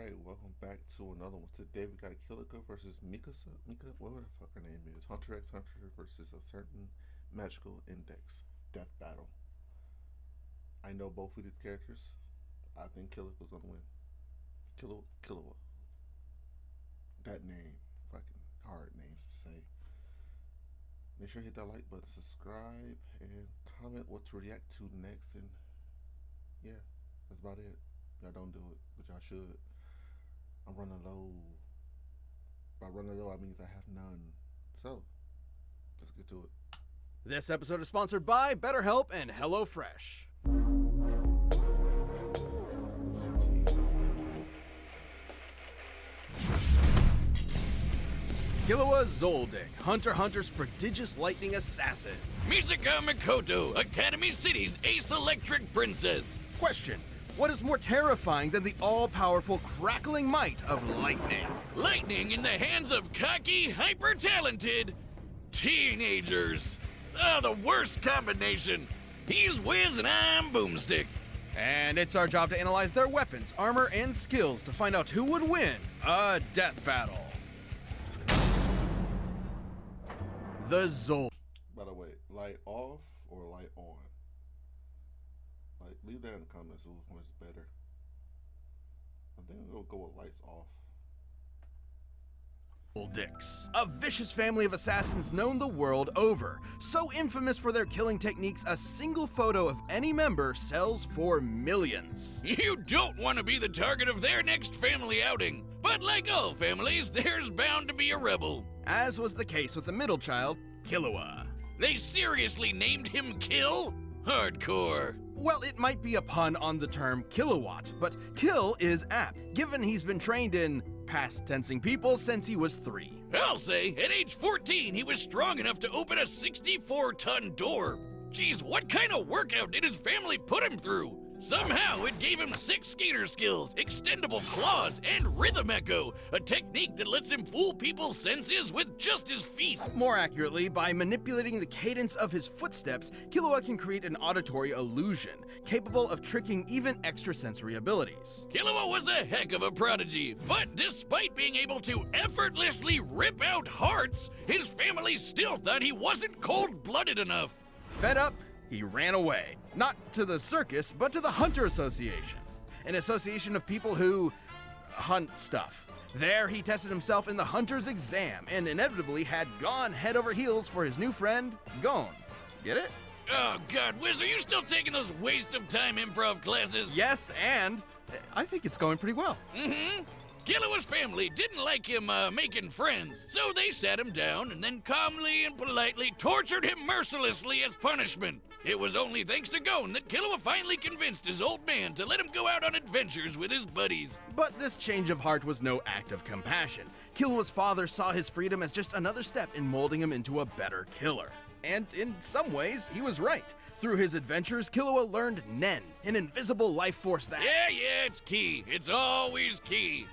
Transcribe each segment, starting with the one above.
Alright, welcome back to another one. Today we got Killua versus Mika, whatever the fuck her name is. Hunter x Hunter versus a certain magical index. Death battle. I know both of these characters. I think Killua's gonna win. Killua. That name. Fucking hard names to say. Make sure you hit that like button, subscribe, and comment what to react to next. And yeah, that's about it. Y'all don't do it, but y'all should. I'm running low. By running low, I mean I have none. So, let's get to it. This episode is sponsored by BetterHelp and HelloFresh. Killua Zoldyck, Hunter x Hunter's prodigious lightning assassin. Misaka Mikoto, Academy City's ace electric princess. Question: what is more terrifying than the all-powerful crackling might of lightning? Lightning in the hands of cocky, hyper-talented teenagers. The worst combination. He's Wiz and I'm Boomstick. And it's our job to analyze their weapons, armor, and skills to find out who would win a death battle. The Zol. By the way, light off or light on? Like, leave that in the comments which one's better. I think we'll go with lights off. Zoldicks, a vicious family of assassins known the world over. So infamous for their killing techniques, a single photo of any member sells for millions. You don't want to be the target of their next family outing. But like all families, there's bound to be a rebel. As was the case with the middle child, Killua. They seriously named him Kill? Hardcore. Well, it might be a pun on the term kilowatt, but kill is apt, given he's been trained in past tensing people since he was 3. I'll say, at age 14, he was strong enough to open a 64-ton door. Geez, what kind of workout did his family put him through? Somehow, it gave him 6 skater skills, extendable claws, and rhythm echo, a technique that lets him fool people's senses with just his feet. More accurately, by manipulating the cadence of his footsteps, Killua can create an auditory illusion, capable of tricking even extrasensory abilities. Killua was a heck of a prodigy, but despite being able to effortlessly rip out hearts, his family still thought he wasn't cold-blooded enough. Fed up, he ran away. Not to the circus, but to the Hunter Association, an association of people who hunt stuff. There, he tested himself in the Hunter's exam and inevitably had gone head over heels for his new friend, Gon. Get it? Oh God, Wiz, are you still taking those waste-of-time improv classes? Yes, and I think it's going pretty well. Mm-hmm. Killua's family didn't like him making friends, so they sat him down and then calmly and politely tortured him mercilessly as punishment. It was only thanks to Gon that Killua finally convinced his old man to let him go out on adventures with his buddies. But this change of heart was no act of compassion. Killua's father saw his freedom as just another step in molding him into a better killer. And in some ways, he was right. Through his adventures, Killua learned Nen, an invisible life force that... Yeah, it's key. It's always key.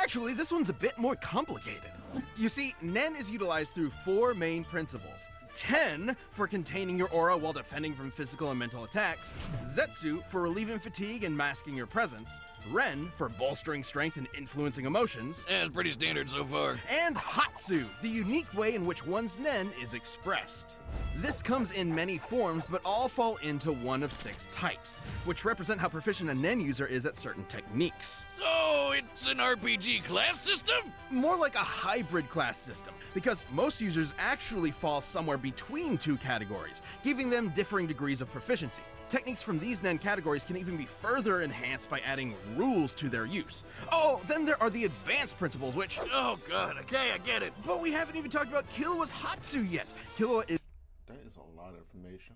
Actually, this one's a bit more complicated. You see, Nen is utilized through 4 main principles. 10 for containing your aura while defending from physical and mental attacks, Zetsu for relieving fatigue and masking your presence, Ren for bolstering strength and influencing emotions, That's pretty standard so far. and Hatsu, the unique way in which one's Nen is expressed. This comes in many forms, but all fall into one of 6 types, which represent how proficient a Nen user is at certain techniques. So, it's an RPG class system? More like a hybrid class system, because most users actually fall somewhere between 2 categories, giving them differing degrees of proficiency. Techniques from these Nen categories can even be further enhanced by adding rules to their use. Oh, then there are the advanced principles, which... Oh God, okay, I get it. But we haven't even talked about Killua's Hatsu yet. Killua is... That is a lot of information.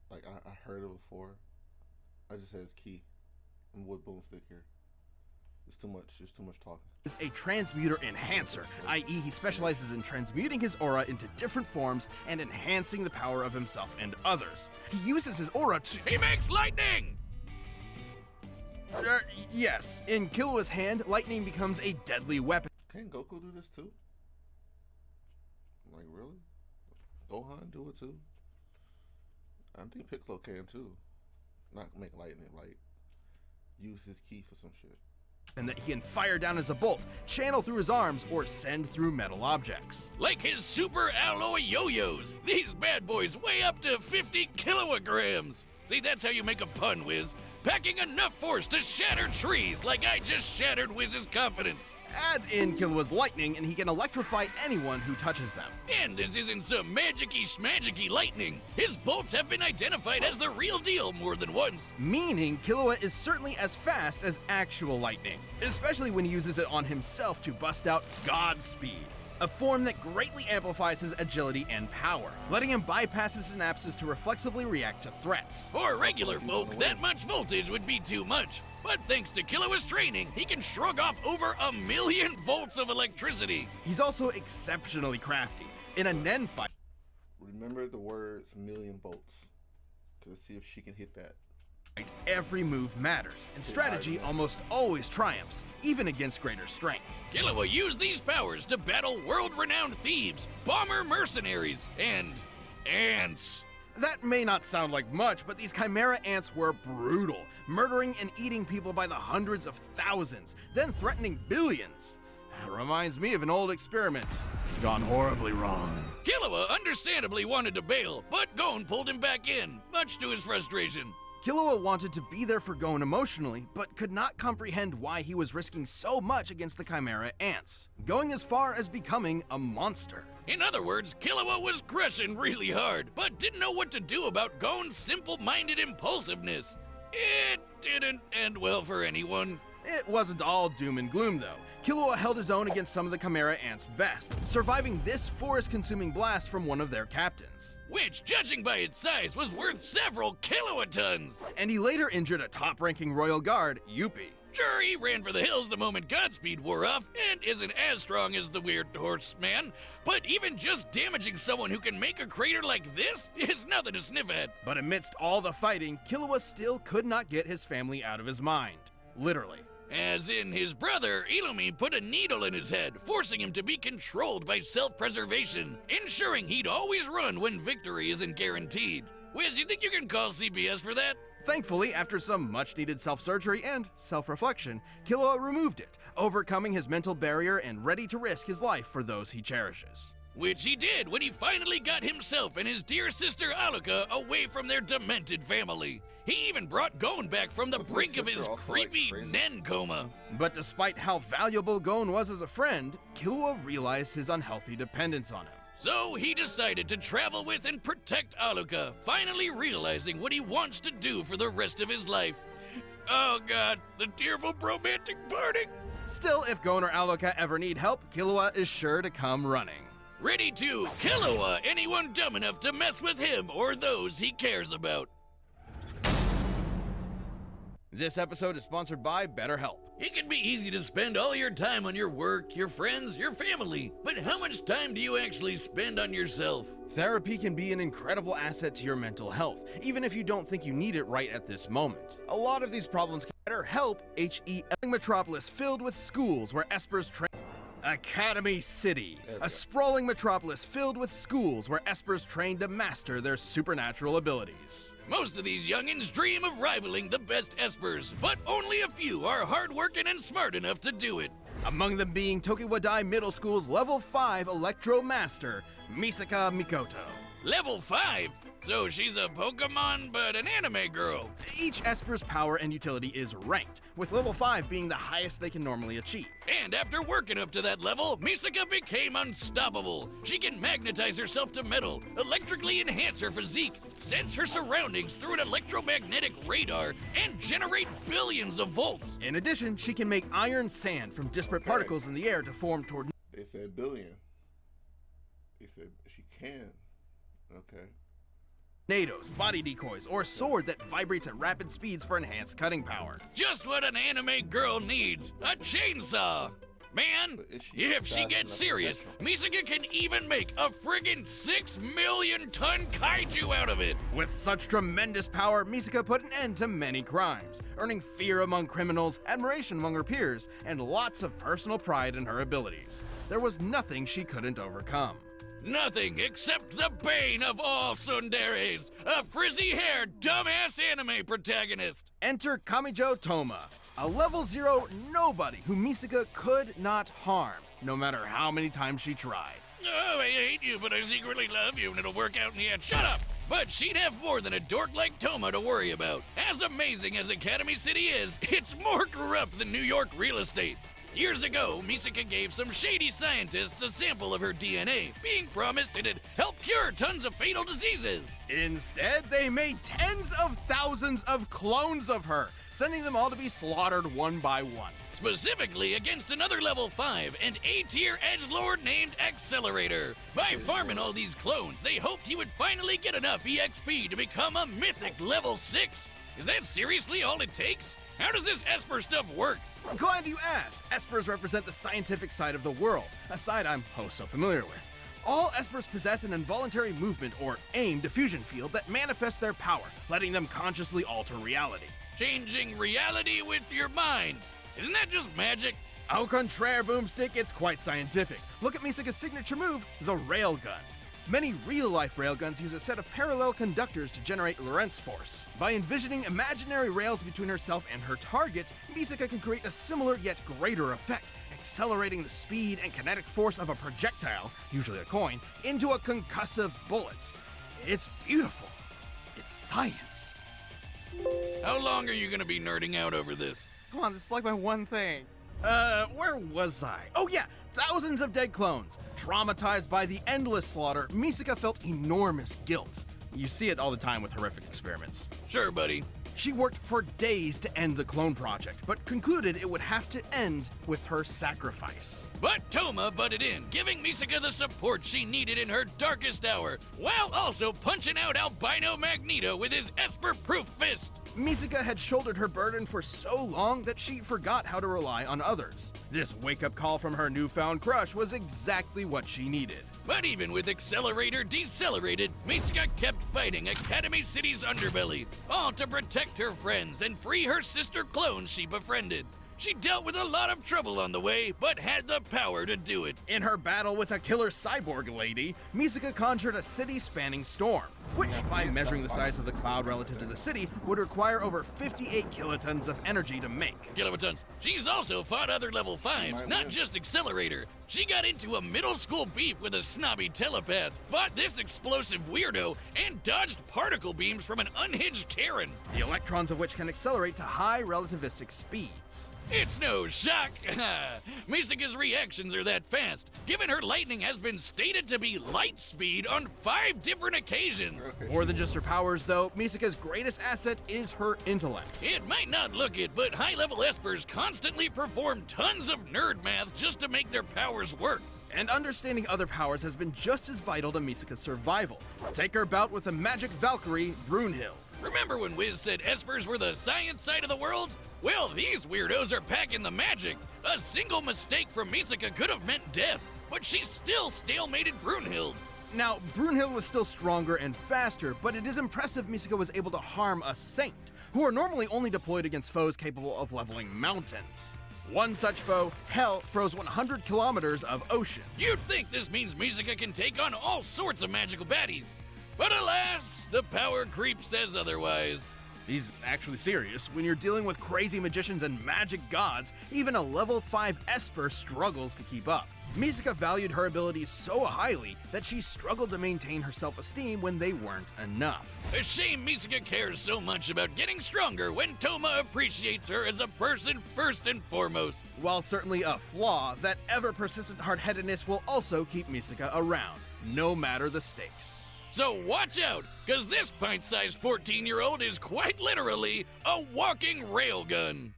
Like, I heard it before. I just said it's key. I'm with Boomstick here. It's too much talking. Is a transmuter enhancer, i.e. he specializes in transmuting his aura into different forms and enhancing the power of himself and others. He uses his aura to... He makes lightning! Yes, in Killua's hand, lightning becomes a deadly weapon. Can Goku do this too? Like, really? Gohan do it too? I think Piccolo can too. Not make lightning, like use his key for some shit. and that he can fire down as a bolt, channel through his arms, or send through metal objects. Like his super alloy yo-yos. These bad boys weigh up to 50 kilograms. See, that's how you make a pun, Wiz. Packing enough force to shatter trees like I just shattered Wiz's confidence. Add in Killua's lightning and he can electrify anyone who touches them. And this isn't some magic-y schmagic-y lightning. His bolts have been identified as the real deal more than once. Meaning Killua is certainly as fast as actual lightning, especially when he uses it on himself to bust out Godspeed, a form that greatly amplifies his agility and power, letting him bypass his synapses to reflexively react to threats. For regular folk, that much voltage would be too much. But thanks to Killua's training, he can shrug off over 1,000,000 volts of electricity. He's also exceptionally crafty. In a Nen fight, Remember the words million volts. Let's see if she can hit that. every move matters, and strategy almost always triumphs, even against greater strength. Killua used these powers to battle world-renowned thieves, bomber mercenaries, and ants. That may not sound like much, but these chimera ants were brutal, murdering and eating people by the hundreds of thousands, then threatening billions. Reminds me of an old experiment, gone horribly wrong. Killua understandably wanted to bail, but Gon pulled him back in, much to his frustration. Killua wanted to be there for Gon emotionally, but could not comprehend why he was risking so much against the chimera ants, going as far as becoming a monster. In other words, Killua was crushing really hard, but didn't know what to do about Gon's simple-minded impulsiveness. It didn't end well for anyone. It wasn't all doom and gloom, though. Killua held his own against some of the chimera ants' best, surviving this forest-consuming blast from one of their captains. Which, judging by its size, was worth several kilotons. And he later injured a top-ranking royal guard, Yuppie. Sure, he ran for the hills the moment Godspeed wore off, and isn't as strong as the weird horseman, but even just damaging someone who can make a crater like this is nothing to sniff at. But amidst all the fighting, Killua still could not get his family out of his mind. Literally. As in, his brother, Illumi, put a needle in his head, forcing him to be controlled by self-preservation, ensuring he'd always run when victory isn't guaranteed. Wiz, you think you can call CPS for that? Thankfully, after some much-needed self-surgery and self-reflection, Killua removed it, overcoming his mental barrier and ready to risk his life for those he cherishes. Which he did when he finally got himself and his dear sister Alluka away from their demented family. He even brought Gon back from the brink of his creepy Nen coma. But despite how valuable Gon was as a friend, Killua realized his unhealthy dependence on him. So he decided to travel with and protect Alluka, finally realizing what he wants to do for the rest of his life. Oh god, the tearful romantic parting! Still, if Gon or Alluka ever need help, Killua is sure to come running. Ready to Killua anyone dumb enough to mess with him or those he cares about. This episode is sponsored by BetterHelp. It can be easy to spend all your time on your work, your friends, your family, but how much time do you actually spend on yourself? Therapy can be an incredible asset to your mental health, even if you don't think you need it right at this moment. A lot of these problems can BetterHelp, H-E-L, metropolis filled with schools where espers train. Academy City, a sprawling metropolis filled with schools where espers train to master their supernatural abilities. Most of these youngins dream of rivaling the best espers, but only a few are hardworking and smart enough to do it. Among them being Tokiwadai Middle School's Level 5 Electro Master, Misaka Mikoto. Level 5? So she's a Pokemon, but an anime girl. Each Esper's power and utility is ranked, with level 5 being the highest they can normally achieve. And after working up to that level, Misaka became unstoppable. She can magnetize herself to metal, electrically enhance her physique, sense her surroundings through an electromagnetic radar, and generate billions of volts. In addition, she can make iron sand from disparate particles in the air to form toward... They said billion. They said she can. Okay. tornadoes, body decoys, or a sword that vibrates at rapid speeds for enhanced cutting power. Just what an anime girl needs, a chainsaw. Man, if she gets serious, Misaka can even make a friggin' 6 million ton kaiju out of it. With such tremendous power, Misaka put an end to many crimes, earning fear among criminals, admiration among her peers, and lots of personal pride in her abilities. There was nothing she couldn't overcome. Nothing except the bane of all tsunderes, a frizzy-haired, dumbass anime protagonist. Enter Kamijo Toma, A level 0 nobody who Misaka could not harm, no matter how many times she tried. Oh, I hate you, but I secretly love you, and it'll work out in the end. Shut up! But she'd have more than a dork like Toma to worry about. As amazing as Academy City is, it's more corrupt than New York real estate. Years ago, Misaka gave some shady scientists a sample of her DNA, being promised it'd help cure tons of fatal diseases. Instead, they made tens of thousands of clones of her, sending them all to be slaughtered one by one. Specifically against another level 5 and A-tier edgelord named Accelerator. By farming all these clones, they hoped he would finally get enough EXP to become a mythic level 6. Is that seriously all it takes? How does this Esper stuff work? Glad you asked. Espers represent the scientific side of the world, a side I'm so familiar with. All Espers possess an involuntary movement or AIM diffusion field that manifests their power, letting them consciously alter reality. Changing reality with your mind. Isn't that just magic? Au contraire, Boomstick, it's quite scientific. Look at Misaka's signature move, the railgun. Many real-life railguns use a set of parallel conductors to generate Lorentz force. By envisioning imaginary rails between herself and her target, Misaka can create a similar yet greater effect, accelerating the speed and kinetic force of a projectile, usually a coin, into a concussive bullet. It's beautiful. It's science. How long are you gonna be nerding out over this? Come on, this is like my one thing. Where was I? Oh yeah, thousands of dead clones. Traumatized by the endless slaughter, Misaka felt enormous guilt. You see it all the time with horrific experiments. Sure, buddy. She worked for days to end the clone project, but concluded it would have to end with her sacrifice. But Toma butted in, giving Misaka the support she needed in her darkest hour, while also punching out Albino Magneto with his Esper-proof fist. Misaka had shouldered her burden for so long that she forgot how to rely on others. This wake-up call from her newfound crush was exactly what she needed. But even with Accelerator decelerated, Misaka kept fighting Academy City's underbelly, all to protect her friends and free her sister clones she befriended. She dealt with a lot of trouble on the way, but had the power to do it. In her battle with a killer cyborg lady, Misaka conjured a city-spanning storm, which, by measuring the size of the cloud relative to the city, would require over 58 kilotons of energy to make. Kilowatts. She's also fought other level 5s, not just Accelerator. She got into a middle school beef with a snobby telepath, fought this explosive weirdo, and dodged particle beams from an unhinged Karen. The electrons of which can accelerate to high relativistic speeds. It's no shock. Misaka's reactions are that fast, given her lightning has been stated to be light speed on 5 different occasions. More than just her powers, though, Misaka's greatest asset is her intellect. It might not look it, but high-level Espers constantly perform tons of nerd math just to make their powers work. And understanding other powers has been just as vital to Misaka's survival. Take her bout with the magic Valkyrie, Brunhild. Remember when Wiz said Espers were the science side of the world? Well, these weirdos are packing the magic. A single mistake from Misaka could have meant death, but she still stalemated Brunhild. Now, Brunhild was still stronger and faster, but it is impressive Misaka was able to harm a saint, who are normally only deployed against foes capable of leveling mountains. One such foe, Hell, froze 100 kilometers of ocean. You'd think this means Misaka can take on all sorts of magical baddies. But alas, the power creep says otherwise. He's actually serious. When you're dealing with crazy magicians and magic gods, even a level 5 Esper struggles to keep up. Misaka valued her abilities so highly that she struggled to maintain her self-esteem when they weren't enough. A shame Misaka cares so much about getting stronger when Toma appreciates her as a person first and foremost. While certainly a flaw, that ever-persistent hard-headedness will also keep Misaka around, no matter the stakes. So watch out, because this pint-sized 14-year-old is quite literally a walking railgun.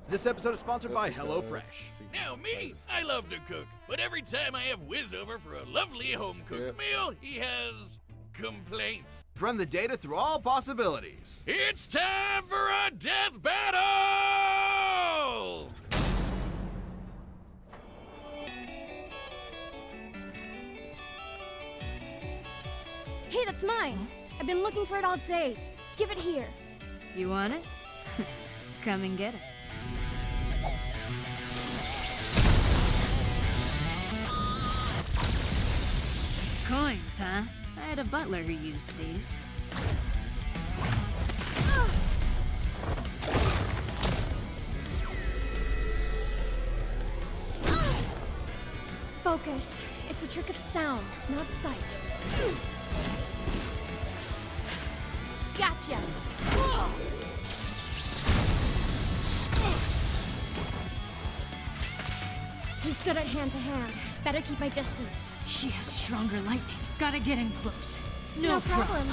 This episode is sponsored by HelloFresh. Now me, I love to cook, but every time I have Wiz over for a lovely home-cooked meal, he has complaints. Run the data through all possibilities. It's time for a death battle! Hey, that's mine. I've been looking for it all day. Give it here. You want it? Come and get it. Coins, huh? I had a butler who used these. Focus. It's a trick of sound, not sight. Gotcha! He's good at hand-to-hand. Better keep my distance. She has stronger lightning. Gotta get in close. No problem.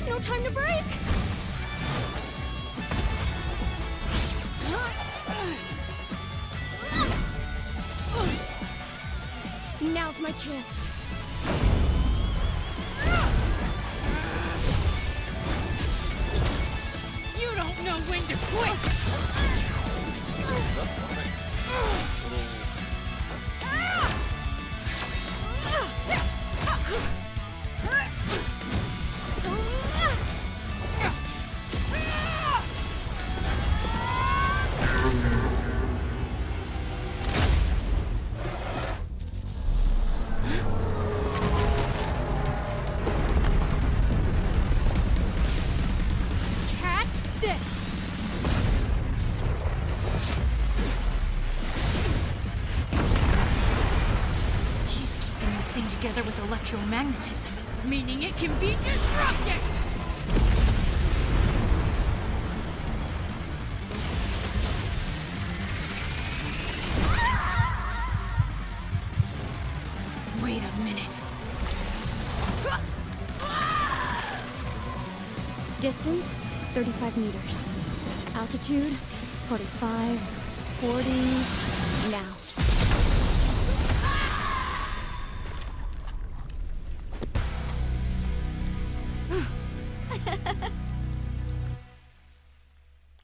No time to break! Now's my chance. You don't know when to quit! Catch this! She's keeping this thing together with electromagnetism, meaning it can be disrupted! Wait a minute. Distance, 35 meters. Altitude, 45, 40, now.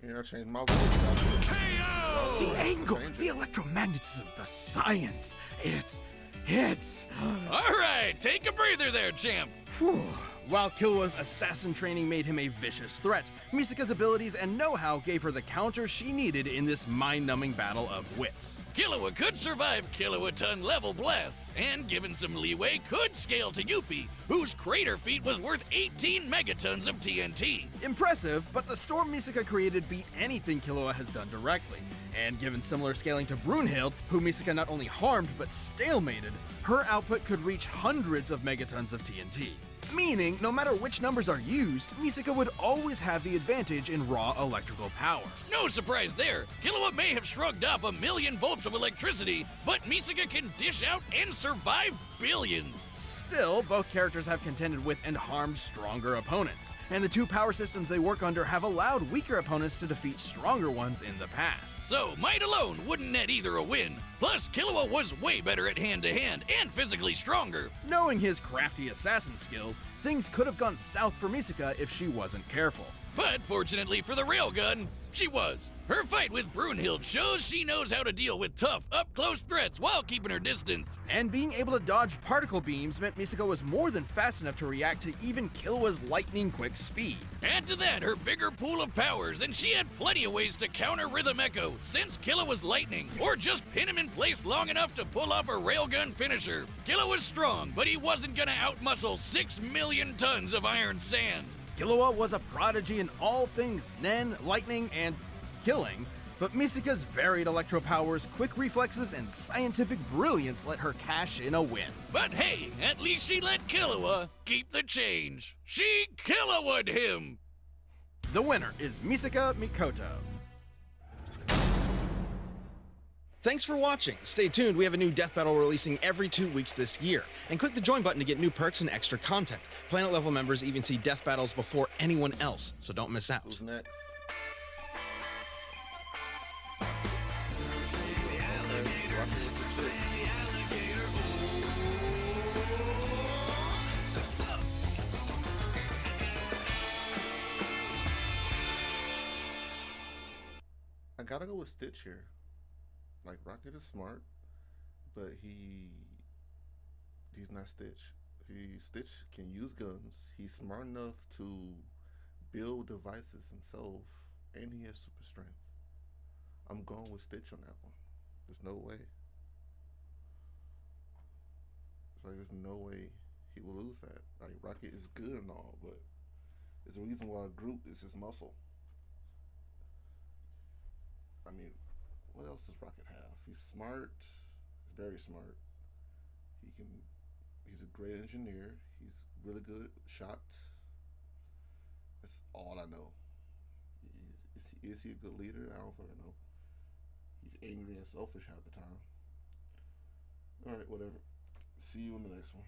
Yeah, I changed my voice. KO! The angle, the electromagnetism, the science. It's. All right, take a breather there, champ. Whew. While Killua's assassin training made him a vicious threat, Misaka's abilities and know-how gave her the counter she needed in this mind-numbing battle of wits. Killua could survive kilowatt-ton level blasts, and given some leeway, could scale to Yuppie, whose crater feat was worth 18 megatons of TNT. Impressive, but the storm Misaka created beat anything Killua has done directly. And given similar scaling to Brunhild, who Misaka not only harmed but stalemated, her output could reach hundreds of megatons of TNT. Meaning, no matter which numbers are used, Misaka would always have the advantage in raw electrical power. No surprise there. Killua may have shrugged off 1,000,000 volts of electricity, but Misaka can dish out and survive billions. Still, both characters have contended with and harmed stronger opponents, and the two power systems they work under have allowed weaker opponents to defeat stronger ones in the past. So, might alone wouldn't net either a win. Plus, Killua was way better at hand-to-hand and physically stronger. Knowing his crafty assassin skills, things could have gone south for Misaka if she wasn't careful. But fortunately for the railgun, she was. Her fight with Brunhild shows she knows how to deal with tough, up-close threats while keeping her distance. And being able to dodge particle beams meant Misaka was more than fast enough to react to even Killua's lightning-quick speed. Add to that her bigger pool of powers, and she had plenty of ways to counter Rhythm Echo, since Killua was lightning, or just pin him in place long enough to pull off a railgun finisher. Killua was strong, but he wasn't gonna outmuscle 6 million tons of iron sand. Killua was a prodigy in all things Nen, lightning, and killing, but Misaka's varied electro powers, quick reflexes, and scientific brilliance let her cash in a win. But hey, at least she let Killua keep the change. She Killua-would him! The winner is Misaka Mikoto. Thanks for watching. Stay tuned, we have a new Death Battle releasing every 2 weeks this year. And click the join button to get new perks and extra content. Planet level members even see Death Battles before anyone else, so don't miss out. Who's next? I gotta go with Stitch here. Like, Rocket is smart, but he's not Stitch. Stitch can use guns. He's smart enough to build devices himself, and he has super strength. I'm going with Stitch on that one. There's no way. It's like there's no way he will lose that. Like Rocket is good and all, but there's a reason why Groot is his muscle. I mean, what else does Rocket have? He's smart. He's very smart. He can. He's a great engineer. He's really good shot. That's all I know. Is he a good leader? I don't fucking know. He's angry and selfish half the time. All right, whatever. See you in the next one.